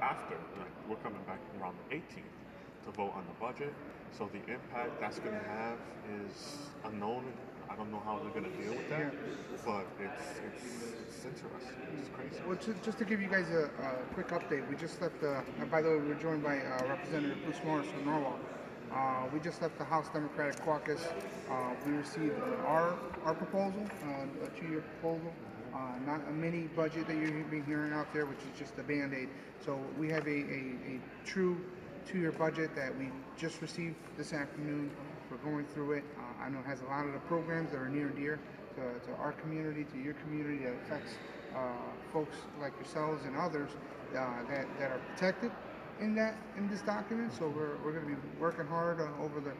after. Like, we're coming back around the 18th to vote on the budget. So the impact that's going to have is unknown. I don't know how they're going to deal with that, but it's interesting. It's crazy. Well, just to give you guys a quick update, we just left. By the way, we're joined by Representative Bruce Morris from Norwalk. We just left the House Democratic Caucus. We received our proposal, a 2-year proposal, not a mini budget that you've been hearing out there, which is just a Band-Aid. So we have a true 2-year budget that we just received this afternoon. We're going through it. I know it has a lot of the programs that are near and dear to our community, to your community, that affects folks like yourselves and others that are protected in this document. So we're going to be working hard over the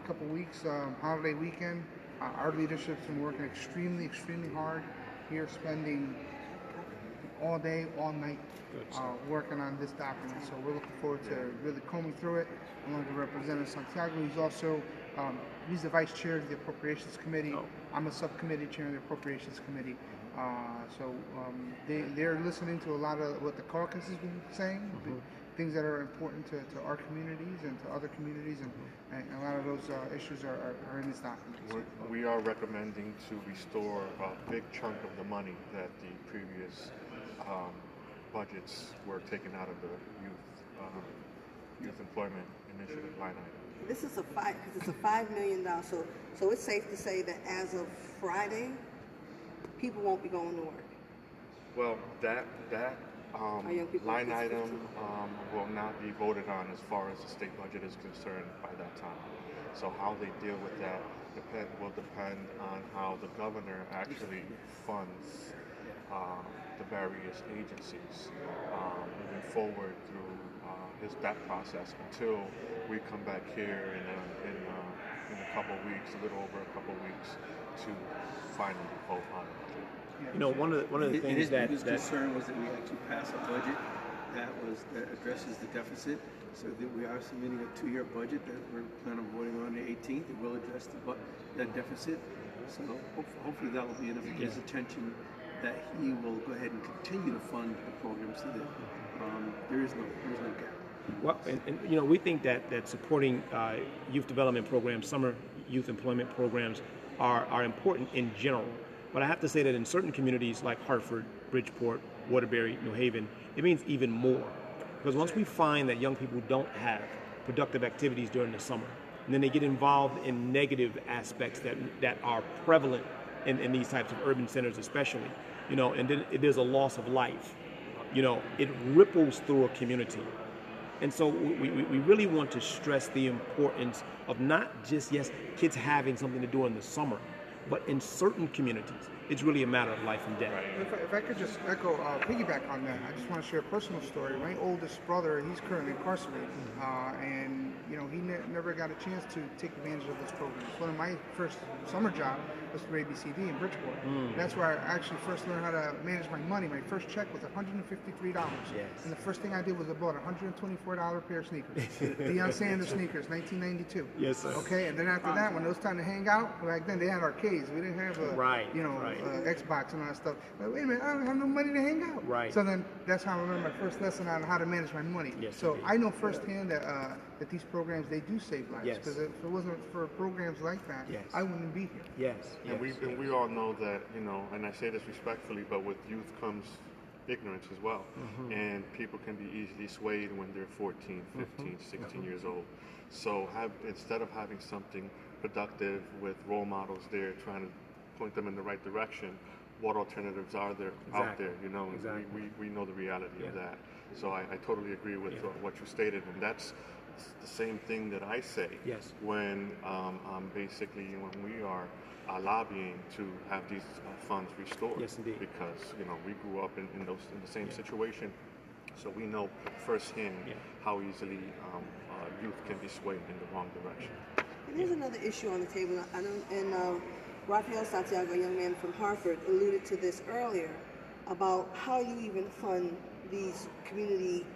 couple weeks, holiday weekend. Our leadership's been working extremely hard here, spending all day, all night, working on this document. So we're looking forward to really combing through it, along with Representative Santiago. He's also he's the vice chair of the Appropriations Committee. I'm a subcommittee chair of the Appropriations Committee. They're listening to a lot of what the caucus has been saying, things that are important to our communities and to other communities, and a lot of those issues are in this document. We are recommending to restore a big chunk of the money that the previous budgets were taken out of the youth employment initiative line item. This is because it's a $5 million. So it's safe to say that as of Friday, people won't be going to work. Well, that line item will not be voted on as far as the state budget is concerned by that time. So how they deal with that will depend on how the governor actually funds the various agencies moving forward through that process until we come back here in a couple weeks, a little over a couple weeks, to finally vote on it. You know, one of the things that his concern was that we actually pass a budget that addresses the deficit, so that we are submitting a 2-year budget that we're planning on voting on the 18th. It will address that deficit. So hopefully that will be enough to get his attention that he will go ahead and continue to fund the program, so that there is no gap. Well, and you know, we think that supporting youth development programs, summer youth employment programs, are important in general. But I have to say that in certain communities like Hartford, Bridgeport, Waterbury, New Haven, it means even more. Because once we find that young people don't have productive activities during the summer, and then they get involved in negative aspects that are prevalent in these types of urban centers especially, you know, and then there's a loss of life, you know, it ripples through a community. And so we really want to stress the importance of not just, kids having something to do in the summer, but in certain communities, it's really a matter of life and death. If I could just echo, piggyback on that, I just want to share a personal story. My oldest brother, he's currently incarcerated, and you know, he never got a chance to take advantage of this program. One of my first summer job was through ABCD in Bridgeport. That's where I actually first learned how to manage my money. My first check was $153. And the first thing I did was I bought a $124 pair of sneakers. Deion Sanders sneakers, 1992. Yes, sir. Okay, and then after that, when it was time to hang out, back then they had arcades. We didn't have Xbox and all that stuff. But wait a minute, I don't have no money to hang out. Right. So then that's how I remember my first lesson on how to manage my money. Yes, so indeed. I know firsthand that these programs, they do save lives. Yes. Because if it wasn't for programs like that, I wouldn't be here. Yes. And we all know that, you know, and I say this respectfully, but with youth comes ignorance as well. And people can be easily swayed when they're 14, 15, 16 years old. So instead of having something productive with role models there trying to point them in the right direction, what alternatives are there out there, you know? We know the reality of that. So I totally agree with what you stated, and that's the same thing that I say when basically when we are lobbying to have these funds restored. Yes, indeed. Because, you know, we grew up in the same situation, so we know firsthand how easily youth can be swayed in the wrong direction. And there's another issue on the table, and Rafael Santiago, a young man from Hartford, alluded to this earlier about how you even fund these community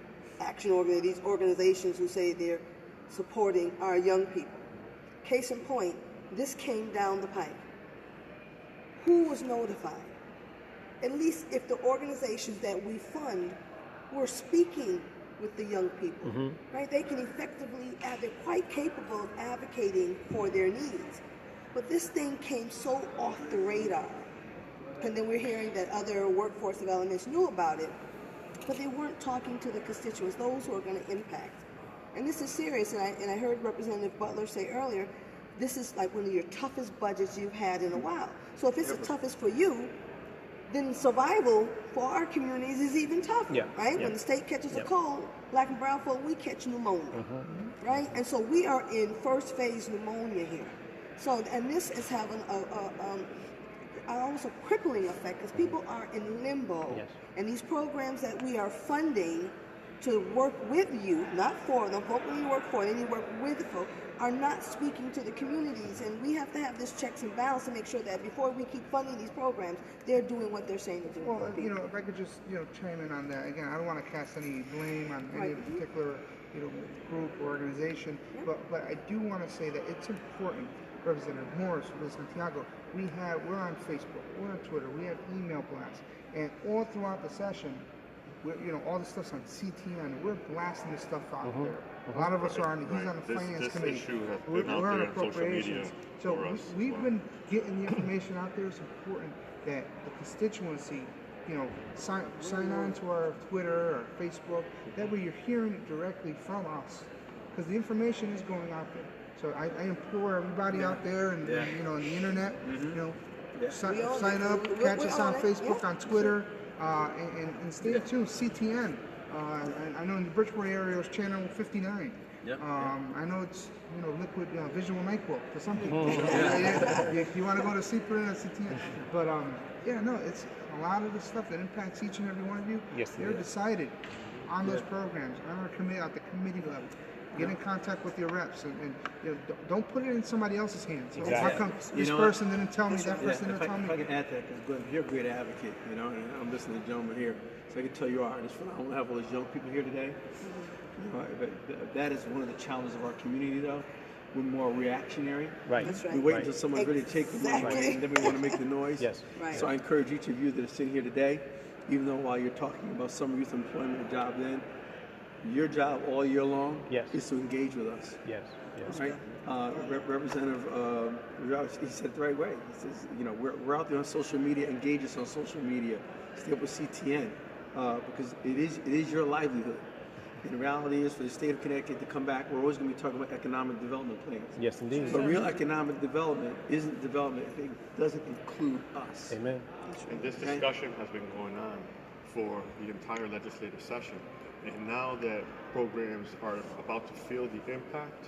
action these organizations who say they're supporting our young people. Case in point, this came down the pipe. Who was notified? At least if the organizations that we fund were speaking with the young people, right? They can effectively, they're quite capable of advocating for their needs. But this thing came so off the radar. And then we're hearing that other workforce developments knew about it, but they weren't talking to the constituents, those who are going to impact. And this is serious, and I heard Representative Butler say earlier, this is like one of your toughest budgets you've had in a while. So if it's the toughest for you, then survival for our communities is even tougher, right? When the state catches a cold, black and brown folk, we catch pneumonia, right? And so we are in first phase pneumonia here. So, and this is having almost a crippling effect because people are in limbo. And these programs that we are funding to work with you, not for them, folk when you work for them, you work with folk, are not speaking to the communities, and we have to have this checks and balance to make sure that before we keep funding these programs, they're doing what they're saying to do. Well, if I could just, chime in on that. Again, I don't want to cast any blame on any particular, group or organization, but I do want to say that it's important. Representative Morris, Representative Santiago, we're on Facebook, we're on Twitter, we have email blasts, and all throughout the session, all the stuff's on CTN. We're blasting this stuff out there. A lot of us are on. He's on the finance committee. We're on appropriations. So we've been getting the information out there. It's important that the constituency, sign on to our Twitter or Facebook. That way, you're hearing it directly from us, because the information is going out there. So I implore everybody out there and on the internet, sign up, catch us on Facebook, on Twitter. And stay tuned. CTN. I know in the Bridgeport area it's channel 59. I know it's liquid visual NyQuil for some people. If you want to go to sleep, put it on CTN. But it's a lot of the stuff that impacts each and every one of you. They're decided on those programs, on our committee, at the committee level. Get in contact with your reps, and don't put it in somebody else's hands. So how come this person didn't tell me, that person didn't tell me? If I can add that, because Glenn, you're a great advocate, and I'm listening to the gentleman here, so I can tell you are. It's phenomenal to have all these young people here today. But that is one of the challenges of our community, though. We're more reactionary. Right. That's right. We wait until someone's ready to take the money, and then we want to make the noise. So I encourage each of you that are sitting here today, even though while you're talking about summer youth employment or job then, your job all year long is to engage with us. Right? Representative, he said it the right way. He says, we're out there on social media. Engage us on social media. Stay up with CTN because it is your livelihood. And the reality is, for the state of Connecticut to come back, we're always going to be talking about economic development plans. Yes, indeed. But real economic development isn't development if it doesn't include us. Amen. And this discussion has been going on for the entire legislative session. And now that programs are about to feel the impact,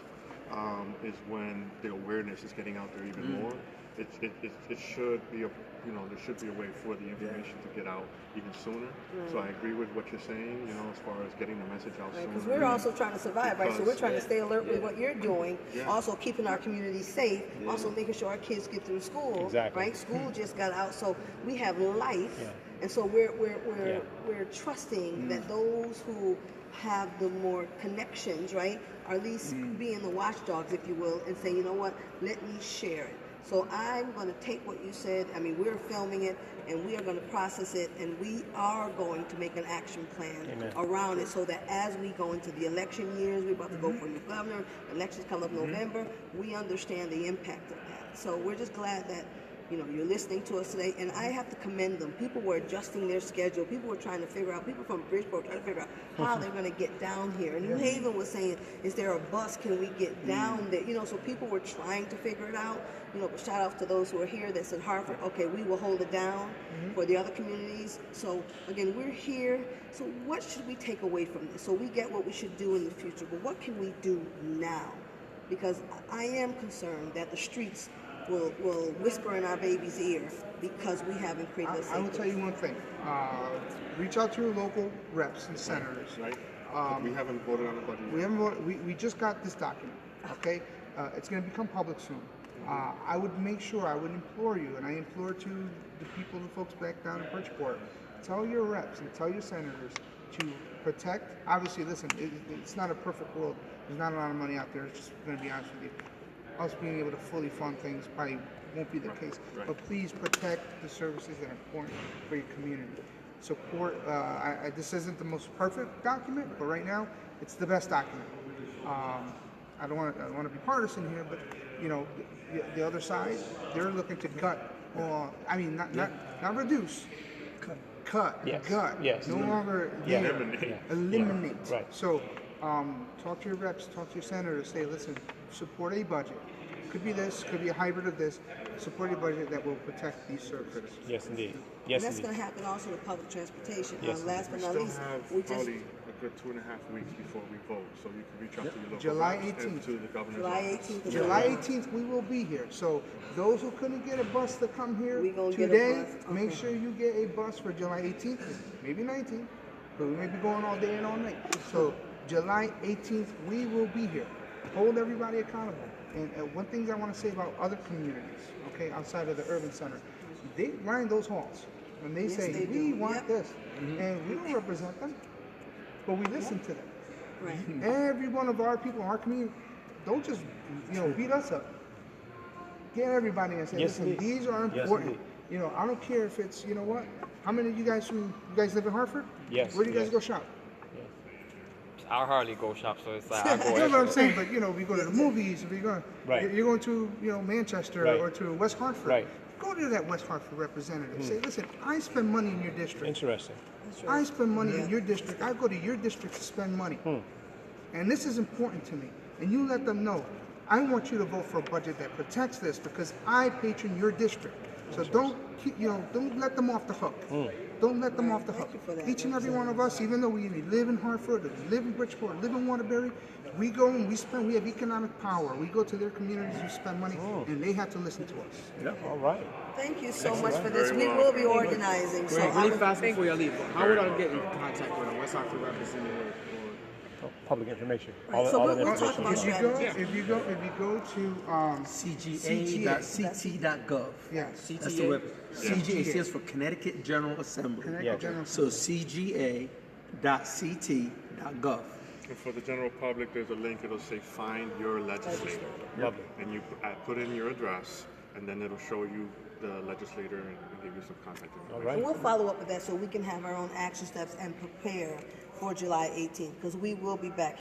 is when the awareness is getting out there even more. It should be there should be a way for the information to get out even sooner. So I agree with what you're saying, as far as getting the message out sooner. Because we're also trying to survive, right? So we're trying to stay alert with what you're doing, also keeping our community safe, also making sure our kids get through school, right? School just got out, so we have life. And so we're trusting that those who have the more connections, right, are at least being the watchdogs, if you will, and say, you know what, let me share it. So I'm going to take what you said. I mean, we're filming it, and we are going to process it, and we are going to make an action plan around it so that as we go into the election years, we're about to go for a new governor, elections come up November, we understand the impact of that. So we're just glad that you're listening to us today, and I have to commend them. People were adjusting their schedule. People were trying to figure out, people from Bridgeport trying to figure out how they're going to get down here. And New Haven was saying, is there a bus? Can we get down there? So people were trying to figure it out. But shout out to those who are here that said, Hartford, okay, we will hold it down for the other communities. So again, we're here. So what should we take away from this? So we get what we should do in the future, but what can we do now? Because I am concerned that the streets will whisper in our baby's ear because we haven't created a safe I will tell you one thing. Reach out to your local reps and senators. Right. We haven't voted on the budget. We haven't voted. We just got this document. Okay. It's going to become public soon. I would implore you, and I implore to the people, the folks back down in Bridgeport, tell your reps and tell your senators to protect. Obviously, listen, it's not a perfect world. There's not a lot of money out there. It's just going to be honest with you. Us being able to fully fund things probably won't be the case. But please protect the services that are important for your community. support. This isn't the most perfect document, but right now it's the best document. I don't want to be partisan here, but you know, the other side, they're looking to cut. I mean, not reduce. Cut. Yes. Gut. Yes. No longer Yeah. there. Eliminate. Eliminate. Yeah. Right. So, talk to your reps, talk to your senators. Say, listen, support a budget. Could be this, could be a hybrid of this. Support a budget that will protect these services. Yes, indeed. And Yes, that's indeed. going to happen also with public transportation. Yes. Last but We not still least, have we just probably a good 2.5 weeks before we vote, so you can reach out to your local July reps and 18th. to the governor's July office. 18th. July 18th, we will be here. So those who couldn't get a bus to come here We gonna get a today, bus. make Okay. sure you get a bus for July 18th, maybe 19th, but we may be going all day and all night. So July 18th, we will be here. Hold everybody accountable. And one thing I want to say about other communities, okay, outside of the urban center, they line those halls and they Yes, say, they we do. want Yep. this. And we don't represent them, but we listen to them. right. Every one of our people in our community, don't just beat us up. Get everybody and say, Yes, listen, indeed. these are Yes, important. indeed. I don't care if it's, you know what? How many of you guys live in Hartford? Yes, Where do you guys yes. go shop? I hardly go shop, so it's like I go You know what I'm extra. saying? But we go to the movies. If Right. you're going to Manchester Right. or to West Hartford. Right. Go to that West Hartford representative. Say, listen, I spend money in your district. Interesting. I spend money in your district. I go to your district to spend money. And this is important to me. And you let them know, I want you to vote for a budget that protects this because I patron your district. So don't let them off the hook. Don't let them off the hook. Thank you for that, Each and every one of us, even though we live in Hartford, or live in Bridgeport, live in Waterbury, we go and we have economic power. We go to their communities, we spend money, and they have to listen to us. Yeah. All right. Thank you so much for this. Very We well. will be organizing. So I Really would- fast before you leave, how would I get in contact with a West Hartford representative? Public information. Right, so all we'll that talk information. about strategy. If you go to CGA.ct.gov. yes, That's the web. CGA stands for Connecticut General Assembly. Connecticut Yeah. General So CGA.ct.gov. And for the general public, there's a link. It'll say "Find Your Legislator," Lovely. and you put in your address, and then it'll show you the legislator and give you some contact information. All And right. we'll follow up with that so we can have our own action steps and prepare for July 18th because we will be back.